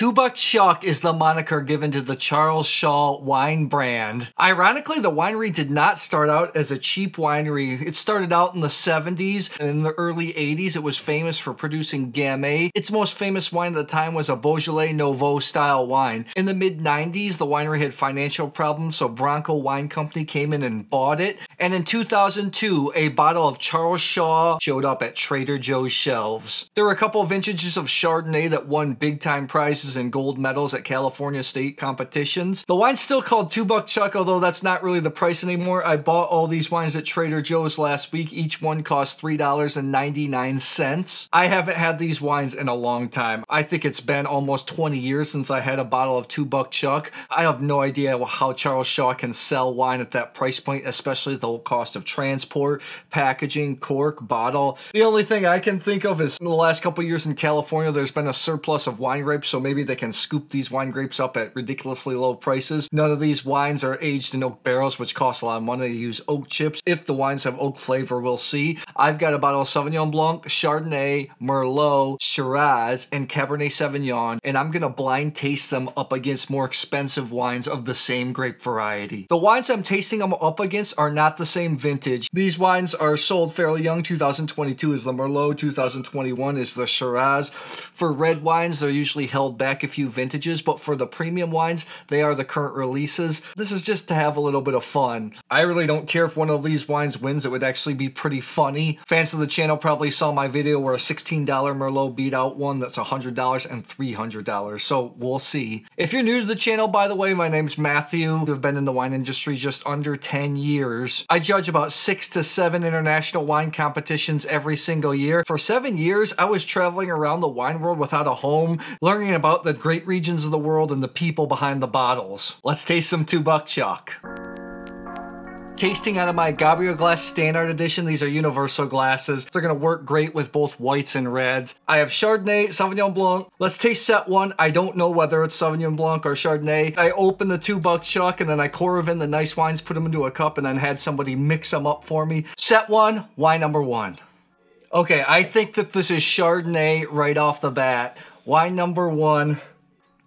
$2 Chuck is the moniker given to the Charles Shaw wine brand. Ironically, the winery did not start out as a cheap winery. It started out in the 70s, and in the early 80s it was famous for producing Gamay. Its most famous wine at the time was a Beaujolais Nouveau style wine. In the mid-90s, the winery had financial problems, so Bronco Wine Company came in and bought it. And in 2002, a bottle of Charles Shaw showed up at Trader Joe's shelves. There were a couple of vintages of Chardonnay that won big-time prizes and gold medals at California state competitions. The wine's still called $2 Chuck, although that's not really the price anymore. I bought all these wines at Trader Joe's last week. Each one cost $3.99. I haven't had these wines in a long time. I think it's been almost 20 years since I had a bottle of $2 Chuck. I have no idea how Charles Shaw can sell wine at that price point, especially the cost of transport, packaging, cork, bottle. The only thing I can think of is in the last couple years in California, there's been a surplus of wine grapes, so maybe they can scoop these wine grapes up at ridiculously low prices. None of these wines are aged in oak barrels, which costs a lot of money to use oak chips. If the wines have oak flavor, we'll see. I've got a bottle of Sauvignon Blanc, Chardonnay, Merlot, Shiraz, and Cabernet Sauvignon, and I'm gonna blind taste them up against more expensive wines of the same grape variety. The wines I'm tasting them up against are not the same vintage. These wines are sold fairly young. 2022 is the Merlot, 2021 is the Shiraz. For red wines, they're usually held back a few vintages, but for the premium wines, they are the current releases. This is just to have a little bit of fun. I really don't care if one of these wines wins. It would actually be pretty funny. Fans of the channel probably saw my video where a $16 Merlot beat out one that's $100 and $300, so we'll see. If you're new to the channel, by the way, my name's Matthew. I've been in the wine industry just under 10 years. I judge about 6 to 7 international wine competitions every single year. For 7 years, I was traveling around the wine world without a home, learning about the great regions of the world and the people behind the bottles. Let's taste some $2 Chuck. Tasting out of my Gabriel Glas Standart edition. These are universal glasses. They're gonna work great with both whites and reds. I have Chardonnay, Sauvignon Blanc. Let's taste set one. I don't know whether it's Sauvignon Blanc or Chardonnay. I opened the $2 Chuck and then I pour in the nice wines, put them into a cup, and then had somebody mix them up for me. Set one, wine number one. Okay, I think that this is Chardonnay right off the bat. Wine number one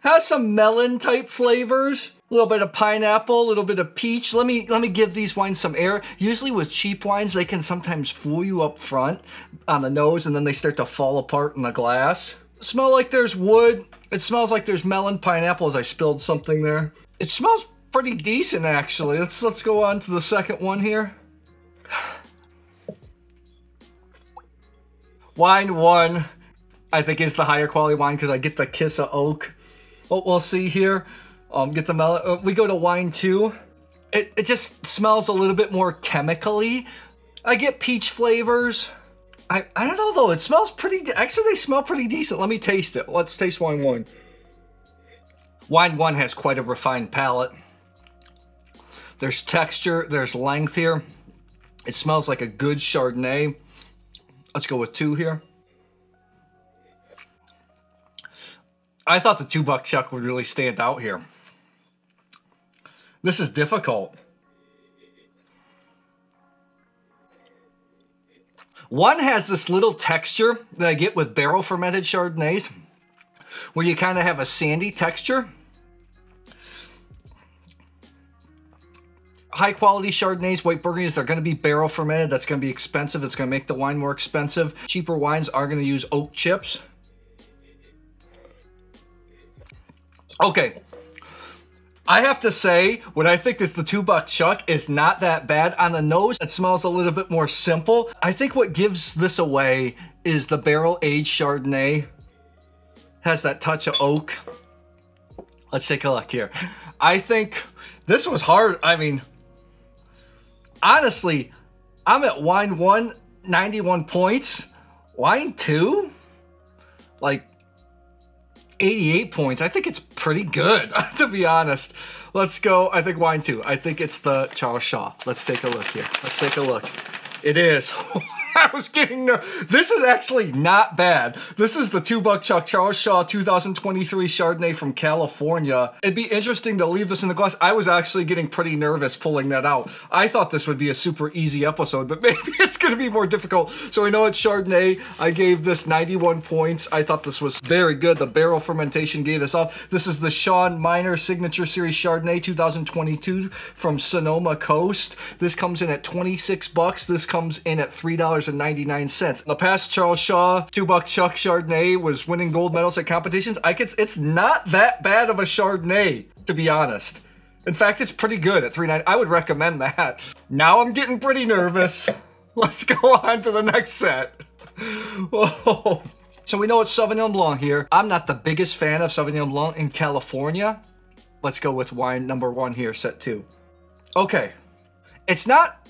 has some melon type flavors. A little bit of pineapple, a little bit of peach. Let me give these wines some air. Usually with cheap wines, they can sometimes fool you up front on the nose and then they start to fall apart in the glass. Smell like there's wood. It smells like there's melon, pineapple, as I spilled something there. It smells pretty decent actually. Let's go on to the second one here. Wine one, I think, is the higher quality wine because I get the kiss of oak. What we'll see here. Get the melon. We go to wine two. It just smells a little bit more chemically. I get peach flavors. I don't know though. It smells pretty. Actually, they smell pretty decent. Let me taste it. Let's taste wine one. Wine one has quite a refined palate. There's texture. There's length here. It smells like a good Chardonnay. Let's go with two here. I thought the $2 Chuck would really stand out here. This is difficult. One has this little texture that I get with barrel fermented Chardonnays, where you kind of have a sandy texture. High quality Chardonnays, white Burgundies, they're going to be barrel fermented. That's going to be expensive. It's going to make the wine more expensive. Cheaper wines are going to use oak chips. Okay, I have to say, what I think is the $2 Chuck is not that bad. On the nose, it smells a little bit more simple. I think what gives this away is the barrel-aged Chardonnay. Has that touch of oak. Let's take a look here. I think this was hard. I mean, honestly, I'm at wine one, 91 points. Wine two, like 88 points. I think it's pretty good, to be honest. Let's go. I think wine two. I think it's the Charles Shaw. Let's take a look here. Let's take a look. It is. I was getting this is actually not bad. This is the $2 Chuck Charles Shaw 2023 Chardonnay from California. It'd be interesting to leave this in the glass. I was actually getting pretty nervous pulling that out. I thought this would be a super easy episode, but maybe it's going to be more difficult. So we know it's Chardonnay. I gave this 91 points. I thought this was very good. The barrel fermentation gave this off. This is the Sean Minor Signature Series Chardonnay 2022 from Sonoma Coast. This comes in at 26 bucks. This comes in at $3.99. The past Charles Shaw $2 Chuck Chardonnay was winning gold medals at competitions. It's not that bad of a Chardonnay, to be honest. In fact, it's pretty good at $3.99. I would recommend that. Now I'm getting pretty nervous. Let's go on to the next set. Whoa. So we know it's Sauvignon Blanc here. I'm not the biggest fan of Sauvignon Blanc in California. Let's go with wine number 1 here, set 2. Okay. It's not,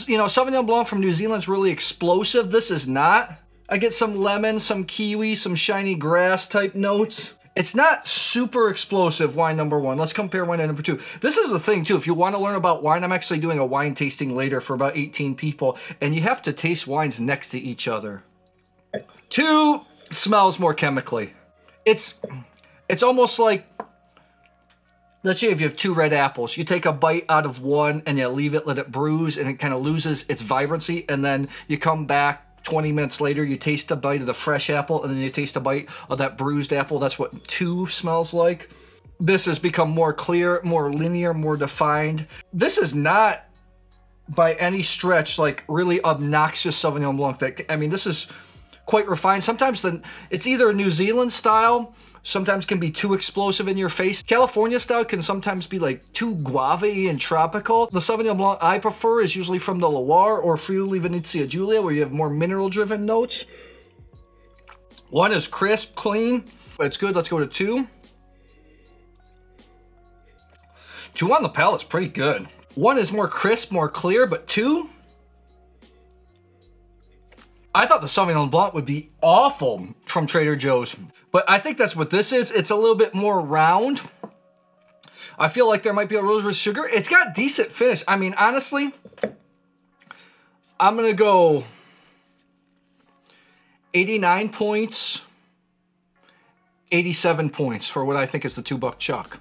you know, Sauvignon Blanc from New Zealand's really explosive. This is not. I get some lemon, some kiwi, some shiny grass type notes. It's not super explosive, wine number 1. Let's compare wine number 2. This is the thing too, if you want to learn about wine, I'm actually doing a wine tasting later for about 18 people, and you have to taste wines next to each other. 2 smells more chemically. It's almost like, let's say if you have 2 red apples, you take a bite out of one and you leave it, let it bruise, and it kind of loses its vibrancy, and then you come back 20 minutes later, you taste a bite of the fresh apple, and then you taste a bite of that bruised apple. That's what 2 smells like. This has become more clear, more linear, more defined. This is not by any stretch like really obnoxious Sauvignon Blanc. I mean, this is quite refined. Sometimes it's either New Zealand style, sometimes can be too explosive in your face. California style can sometimes be like too guave and tropical. The Sauvignon Blanc I prefer is usually from the Loire or Friuli Venezia Giulia, where you have more mineral driven notes. 1 is crisp, clean. It's good. Let's go to 2. 2 on the palate's pretty good. 1 is more crisp, more clear, but 2, I thought the Sauvignon Blanc would be awful from Trader Joe's, but I think that's what this is. It's a little bit more round. I feel like there might be a rose with sugar. It's got decent finish. I mean, honestly, I'm going to go 89 points, 87 points for what I think is the $2 Chuck.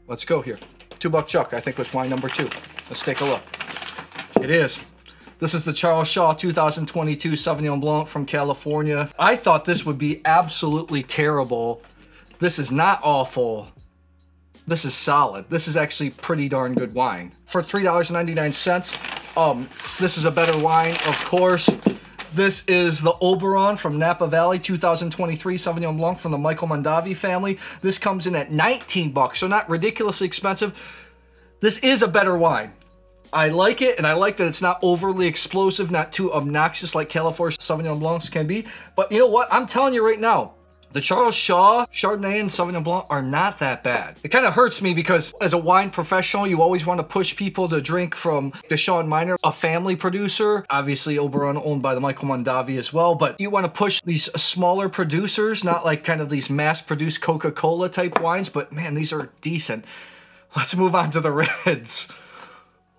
Let's go here. $2 Chuck, I think, was wine number 2. Let's take a look. It is. This is the Charles Shaw 2022 Sauvignon Blanc from California. I thought this would be absolutely terrible. This is not awful. This is solid. This is actually pretty darn good wine. For $3.99, this is a better wine, of course. This is the Oberon from Napa Valley 2023 Sauvignon Blanc from the Michael Mondavi family. This comes in at 19 bucks, so not ridiculously expensive. This is a better wine. I like it, and I like that it's not overly explosive, not too obnoxious like California Sauvignon Blancs can be. But you know what? I'm telling you right now, the Charles Shaw, Chardonnay, and Sauvignon Blanc are not that bad. It kind of hurts me because as a wine professional, you always want to push people to drink from the Sean Minor, a family producer. Obviously, Oberon owned by the Michael Mondavi as well. But you want to push these smaller producers, not like kind of these mass-produced Coca-Cola type wines. But man, these are decent. Let's move on to the reds.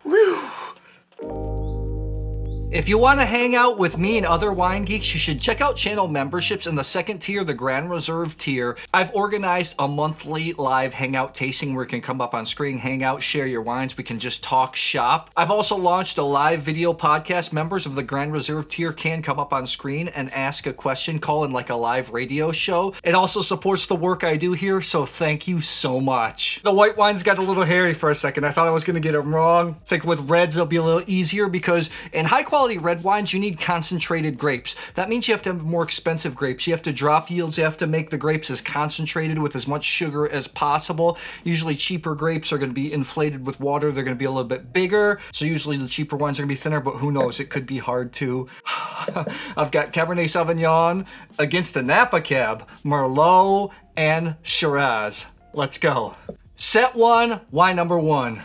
Whew. If you want to hang out with me and other wine geeks, you should check out channel memberships in the second tier, the Grand Reserve tier. I've organized a monthly live hangout tasting where you can come up on screen, hang out, share your wines. We can just talk shop. I've also launched a live video podcast. Members of the Grand Reserve tier can come up on screen and ask a question, call in like a live radio show. It also supports the work I do here, so thank you so much. The white wines got a little hairy for a second. I thought I was going to get them wrong. I think with reds it'll be a little easier because in high quality red wines, you need concentrated grapes. That means you have to have more expensive grapes. You have to drop yields. You have to make the grapes as concentrated with as much sugar as possible. Usually cheaper grapes are going to be inflated with water. They're going to be a little bit bigger. So usually the cheaper wines are going to be thinner, but who knows? It could be hard too. I've got Cabernet Sauvignon against a Napa Cab, Merlot, and Shiraz. Let's go. Set 1, wine number 1.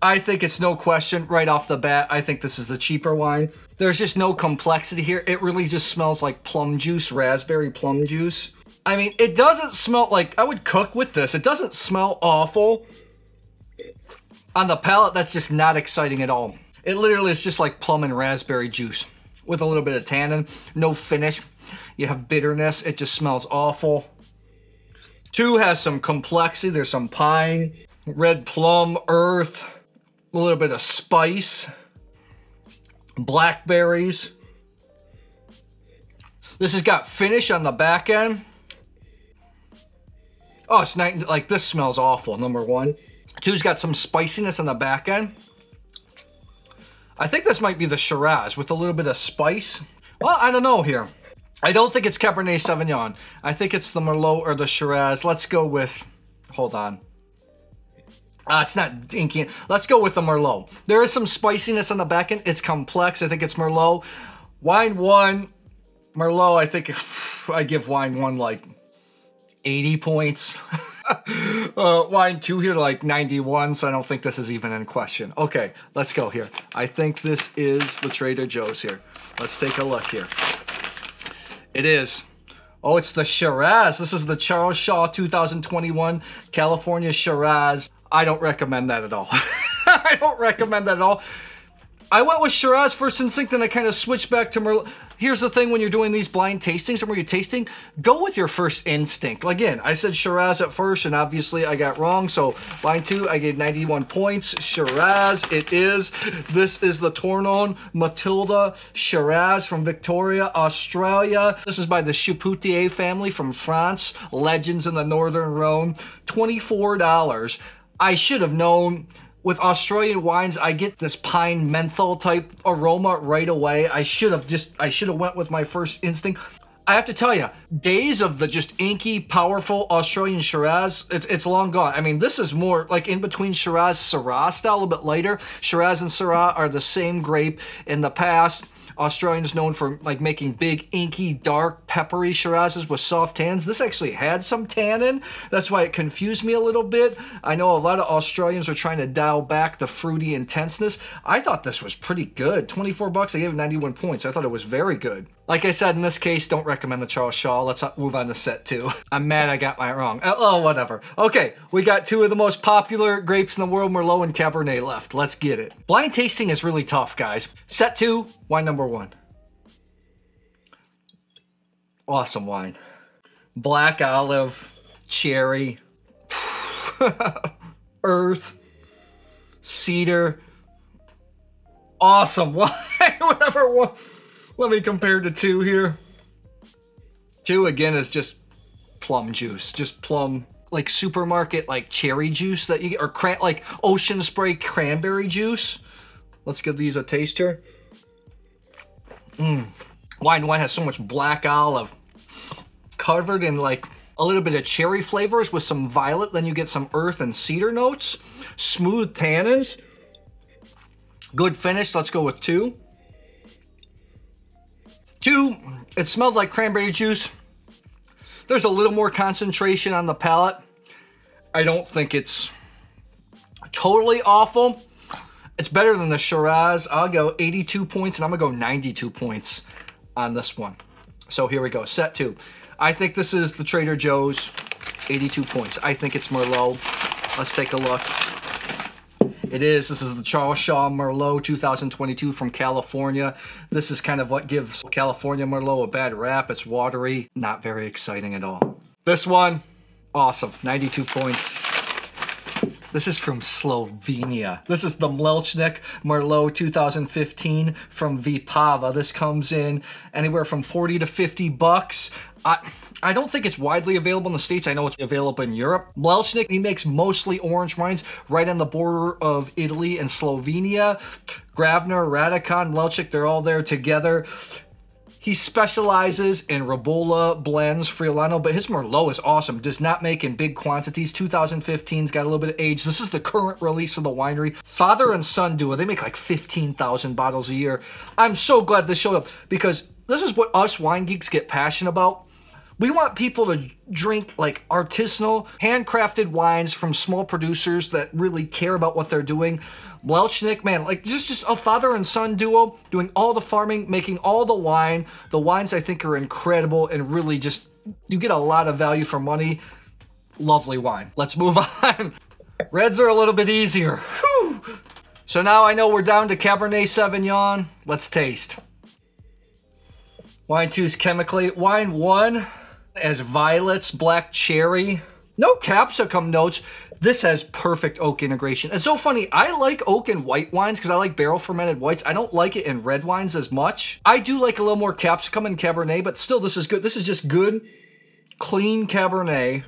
I think it's no question right off the bat. I think this is the cheaper wine. There's just no complexity here. It really just smells like plum juice, raspberry plum juice. I mean, it doesn't smell like I would cook with this. It doesn't smell awful. On the palate, that's just not exciting at all. It literally is just like plum and raspberry juice. with a little bit of tannin. No finish. You have bitterness. It just smells awful. 2 has some complexity. There's some pine, red plum, earth, a little bit of spice, blackberries. This has got finish on the back end. Oh, it's not, like, this smells awful, number 1. 2's got some spiciness on the back end. I think this might be the Shiraz with a little bit of spice. Well, I don't know here. I don't think it's Cabernet Sauvignon. I think it's the Merlot or the Shiraz. Let's go with, hold on. It's not inky. Let's go with the Merlot. There is some spiciness on the back end. It's complex. I think it's Merlot. Wine 1, Merlot, I think I give wine 1 like 80 points. Wine 2 here like 91, so I don't think this is even in question. Okay, let's go here. I think this is the Trader Joe's here. Let's take a look here. It is. Oh, it's the Shiraz. This is the Charles Shaw 2021 California Shiraz. I don't recommend that at all. I don't recommend that at all. I went with Shiraz first instinct, and I kind of switched back to Merlot. Here's the thing when you're doing these blind tastings or when you're tasting, go with your first instinct. Again, I said Shiraz at first, and obviously I got wrong. So wine 2, I gave 91 points. Shiraz, it is. This is the Tournon Matilda Shiraz from Victoria, Australia. This is by the Chapoutier family from France. Legends in the Northern Rhone. $24. I should have known. With Australian wines, I get this pine menthol type aroma right away. I should have went with my first instinct. I have to tell you, days of the just inky, powerful Australian Shiraz, it's long gone. I mean, this is more like in between Shiraz, Syrah style, a little bit later. Shiraz and Syrah are the same grape. In the past, Australians known for like making big, inky, dark, peppery Shirazes with soft tannins. This actually had some tannin. That's why it confused me a little bit. I know a lot of Australians are trying to dial back the fruity intenseness. I thought this was pretty good. 24 bucks, I gave it 91 points. I thought it was very good. Like I said, in this case, don't recommend the Charles Shaw. Let's move on to set 2. I'm mad I got mine wrong. Oh, whatever. Okay, we got 2 of the most popular grapes in the world, Merlot and Cabernet left. Let's get it. Blind tasting is really tough, guys. Set 2, wine number 1. Awesome wine. Black olive, cherry, earth, cedar. Awesome wine. Whatever one. Let me compare the 2 here. 2 again is just plum juice, just plum, like supermarket, like cherry juice that you get, or like ocean spray cranberry juice. Let's give these a taste here. Wine 1 has so much black olive, covered in like a little bit of cherry flavors with some violet. Then you get some earth and cedar notes, smooth tannins, good finish. Let's go with 2. 2, it smelled like cranberry juice. There's a little more concentration on the palate. I don't think it's totally awful. It's better than the Shiraz. I'll go 82 points, and I'm gonna go 92 points on this one. So here we go, set 2. I think this is the Trader Joe's, 82 points. I think it's Merlot. Let's take a look. It is. This is the Charles Shaw Merlot 2022 from California. This is kind of what gives California Merlot a bad rap. It's watery, not very exciting at all. This one, awesome, 92 points. This is from Slovenia. This is the Mlečnik Merlot 2015 from Vipava. This comes in anywhere from 40 to 50 bucks. I don't think it's widely available in the States. I know it's available in Europe. Mlečnik, he makes mostly orange wines right on the border of Italy and Slovenia. Gravner, Radikon, Mlečnik, they're all there together. He specializes in Ribolla blends, Friulano, but his Merlot is awesome. Does not make in big quantities. 2015's got a little bit of age. This is the current release of the winery. Father and son duo. They make like 15,000 bottles a year. I'm so glad this showed up because this is what us wine geeks get passionate about. We want people to drink like artisanal, handcrafted wines from small producers that really care about what they're doing. Mlečnik, man, like just a father and son duo doing all the farming, making all the wine. The wines I think are incredible and really just, you get a lot of value for money. Lovely wine. Let's move on. Reds are a little bit easier. Whew. So now I know we're down to Cabernet Sauvignon. Let's taste. Wine 2 is chemically. Wine 1 has violets, black cherry. No capsicum notes. This has perfect oak integration. It's so funny. I like oak in white wines because I like barrel fermented whites. I don't like it in red wines as much. I do like a little more capsicum in Cabernet, but still this is good. This is just good, clean Cabernet.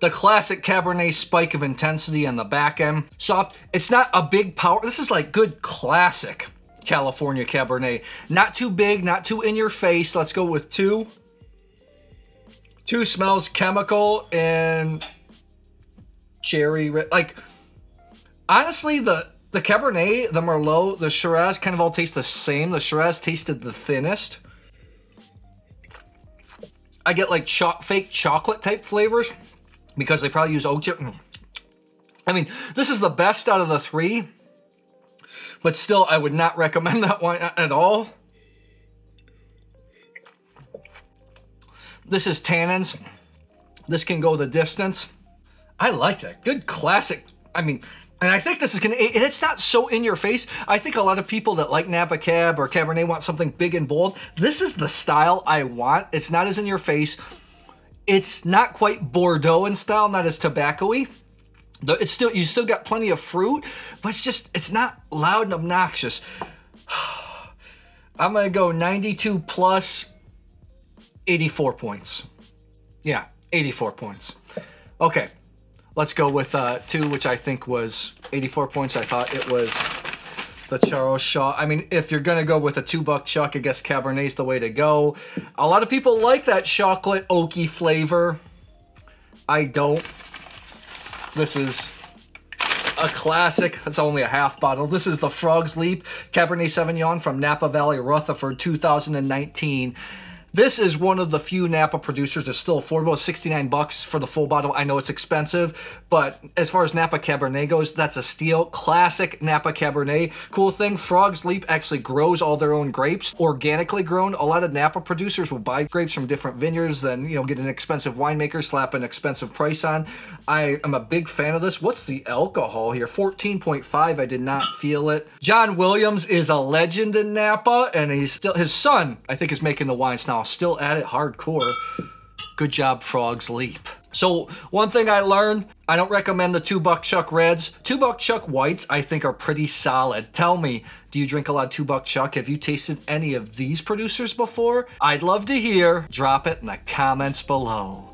The classic Cabernet spike of intensity on the back end. Soft. It's not a big power. This is like good classic California Cabernet. Not too big, not too in your face. Let's go with 2. 2 smells chemical and cherry. Like, honestly, the Cabernet, the Merlot, the Shiraz kind of all taste the same. The Shiraz tasted the thinnest. I get like fake chocolate type flavors because they probably use oak chip. I mean, this is the best out of the 3, but still, I would not recommend that wine at all. This is tannins. This can go the distance. I like that. Good classic. I mean, and I think this is going to, and it's not so in your face. I think a lot of people that like Napa Cab or Cabernet want something big and bold. This is the style I want. It's not as in your face. It's not quite Bordeaux in style, not as tobacco-y. It's still, you still got plenty of fruit, but it's just, it's not loud and obnoxious. I'm going to go 92 plus 84 points. Yeah, 84 points. Okay, let's go with 2, which I think was 84 points. I thought it was the Charles Shaw. I mean, if you're going to go with a $2 chuck, I guess Cabernet's the way to go. A lot of people like that chocolate oaky flavor. I don't. This is a classic. It's only a half bottle. This is the Frog's Leap Cabernet Sauvignon from Napa Valley, Rutherford, 2019. This is one of the few Napa producers that's still affordable. It's 69 bucks for the full bottle. I know it's expensive, but as far as Napa Cabernet goes, that's a steal. Classic Napa Cabernet. Cool thing, Frog's Leap actually grows all their own grapes, organically grown. A lot of Napa producers will buy grapes from different vineyards, then, you know, get an expensive winemaker, slap an expensive price on. I am a big fan of this. What's the alcohol here? 14.5. I did not feel it. John Williams is a legend in Napa, and he's still, his son, I think, is making the wines now. Still at it hardcore. Good job, Frog's Leap. So one thing I learned, I don't recommend the $2 chuck reds. $2 chuck whites I think are pretty solid. Tell me, do you drink a lot of $2 chuck? Have you tasted any of these producers before? I'd love to hear. Drop it in the comments below.